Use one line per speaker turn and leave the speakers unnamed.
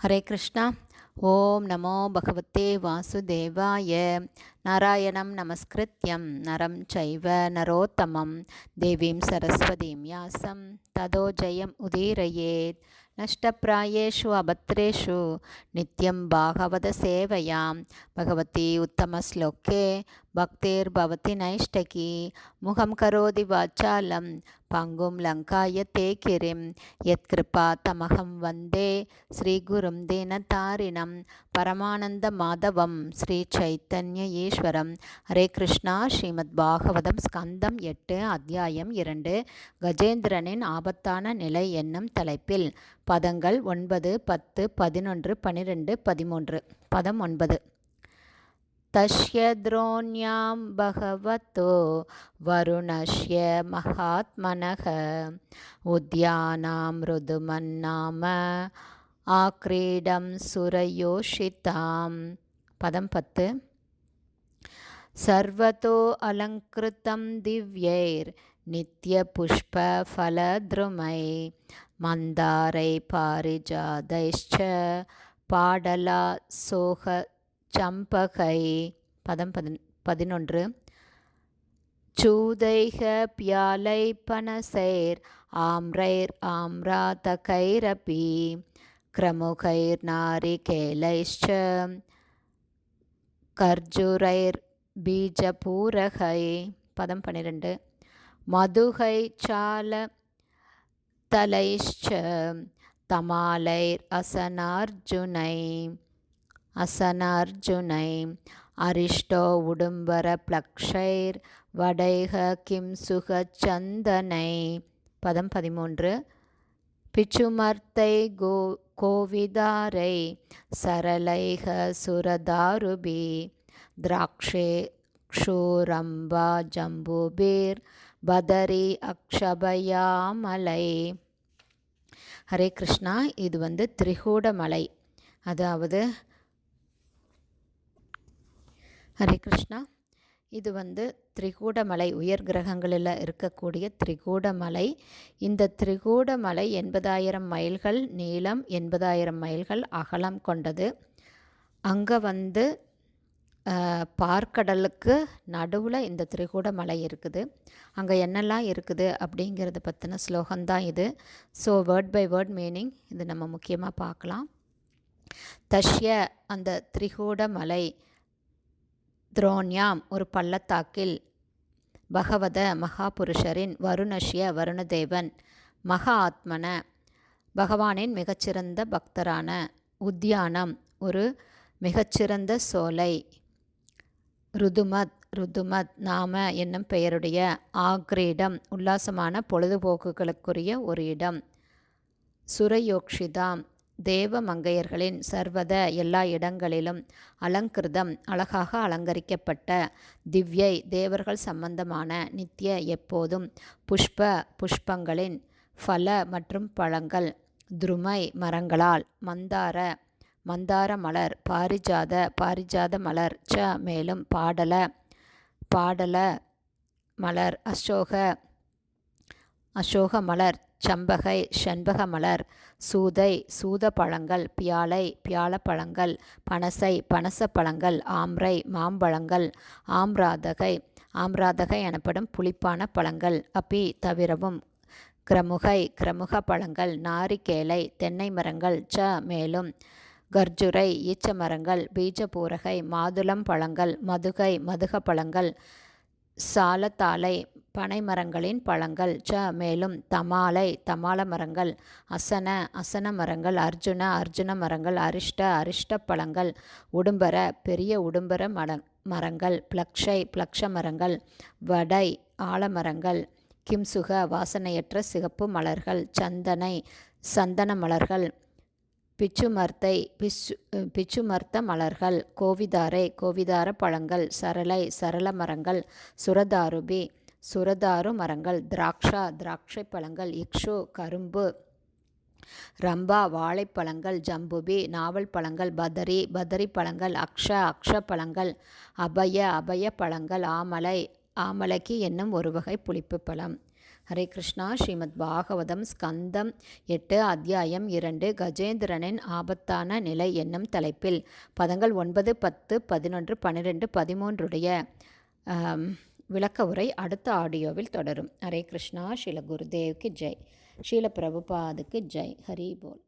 ஹரே கிருஷ்ணா. ஓம் நமோ பகவதே வாசுதேவாய. நாராயணம் நமஸ்கிருத்யம் நரம் சைவ நரோத்தமம் தேவீம் சரஸ்வதீம் யாசம் ததோ ஜெயம் உதீரயேத். நஷ்டப்பிராயேஷு அபத்ரேஷு நித்யம் பாகவத சேவையாம் பகவதி உத்தமஸ்லோகே பக்திர்பவதி நைஷ்டகி. முகம் கரோதி வாச்சாலம் பங்கும் லங்காய தே கிரிம் யத்கிருபா தமகம் வந்தே ஸ்ரீகுரும் தீனதாரிணம் பரமானந்த மாதவம் ஸ்ரீ சைத்தன்ய ஈஸ்வரம். ஹரே கிருஷ்ணா. ஸ்ரீமத் பாகவதம் ஸ்கந்தம் 8 அத்தியாயம் 2 கஜேந்திரனின் ஆபத்தான நிலை என்னும் தலைப்பில் பதங்கள் 9, 10, 11, 12, 13. பதம் 9. தஸ்ய த்ரோண்யாம் பகவதோ வருணஸ்ய மகாத்மனக உத்யானாம் ருதுமன்னாம ஆக்ரீடம் சுரயோஷிதாம். பதம் 10. சர்வதோ அலங்கிருதம் திவ்யைர் நித்ய புஷ்ப ஃபலத்ருமை மந்தாரை பாரிஜாதைச்ச பாடலா சோக சம்பகை. பதம் 11. சூதைக பியாலை பனசைர் ஆம்ரைர் ஆம்ராதகைரபி கிரமுகைர் நாரிகேலைச்ச கர்ஜுரைர் பீஜபூரகை. பதம் 12. மதுகை சால தலைச்ச தமாலைர் அசனார்ஜுனை அரிஷ்டோ உடும்பர பிளக்ஷைர் வடைக கிம் சுக சந்தனை. பதம் 13. பிச்சுமர்த்தை கோவிதாரை சரளைக சுரதாருபி திராக்ஷே க்ஷூரம்பா ஜம்புபீர் பதரி அக்ஷபயாமலை. ஹரே கிருஷ்ணா. இது திரிகூடமலை, அதாவது ஹரே கிருஷ்ணா, இது திரிகூடமலை, உயர் கிரகங்களில் இருக்கக்கூடிய திரிகூடமலை. இந்த திரிகூடமலை 80,000 மைல்கள் நீளம், 80,000 மைல்கள் அகலம் கொண்டது. அங்கே பார்க்கடலுக்கு நடுவில் இந்த திரிகூடமலை இருக்குது. அங்கே என்னெல்லாம் இருக்குது அப்படிங்கிறத பற்றின ஸ்லோகந்தான் இது. So word by word meaning இது நம்ம முக்கியமாக பார்க்கலாம். தஷ்ய அந்த திரிகூடமலை, துரோண்யாம் ஒரு பள்ளத்தாக்கில், பகவத மகாபுருஷரின், வருணஷ்ய வருணதேவன், மகா ஆத்மன பகவானின் மிகச்சிறந்த பக்தரான, உத்யானம் ஒரு மிகச்சிறந்த சோலை, ருதுமத் நாம என்னும் பெயருடைய, ஆக்ரீடம் உல்லாசமான பொழுதுபோக்குகளுக்குரிய ஒரு இடம், சுரயோக்ஷிதாம் தேவ மங்கையர்களின், சர்வத எல்லா இடங்களிலும், அலங்கிருதம் அழகாக அலங்கரிக்கப்பட்ட, திவ்யை தேவர்கள் சம்பந்தமான, நித்திய எப்போதும், புஷ்பங்களின், ஃபல மற்றும் பழங்கள், துருமை மரங்களால், மந்தார மலர், பாரிஜாத மலர், மேலும் பாடல மலர், அசோக மலர், சம்பகை செண்பக மலர், சூத பழங்கள், பியால பழங்கள், பனச பழங்கள், ஆம்ரை மாம்பழங்கள், ஆம்ராதகை எனப்படும் புளிப்பான பழங்கள், அப்பி தவிரவும், கிரமுக பழங்கள், நாரிகேலை தென்னை மரங்கள், மேலும் கர்ஜுரை ஈச்ச மரங்கள், பீஜபூரகை மாதுளம் பழங்கள், மதுக பழங்கள், சாலத்தாலை பனை மரங்களின் பழங்கள், மேலும் தமால மரங்கள், அசன மரங்கள், அர்ஜுன மரங்கள், அரிஷ்ட பழங்கள், உடும்பர பெரிய உடும்பர மரங்கள், பிளக்ஷ மரங்கள், வடை ஆலமரங்கள், கிம்சுக வாசனையற்ற சிகப்பு மலர்கள், சந்தன மலர்கள், பிச்சுமர்த்த மலர்கள், கோவிதார பழங்கள், சரள மரங்கள், சுரதாரு மரங்கள், திராட்சை பழங்கள், இக்ஷு கரும்பு, ரம்பா வாழைப்பழங்கள், ஜம்புபி நாவல் பழங்கள், பதரி பழங்கள், அக்ஷ பழங்கள், அபய பழங்கள், ஆமலைக்கு என்னும் ஒரு வகை புளிப்பு பழம். ஹரே கிருஷ்ணா. ஸ்ரீமத் பாகவதம் ஸ்கந்தம் 8 அத்தியாயம் 2 கஜேந்திரனின் ஆபத்தான நிலை என்னும் தலைப்பில் பதங்கள் 9, 10, 11, 12, 13 விளக்க உரை அடுத்த ஆடியோவில் தொடரும். ஹரே கிருஷ்ணா. ஸ்ரீல குருதேவ்க்கு ஜெய். ஸ்ரீல பிரபுபாதுக்கு ஜெய். ஹரி போல்.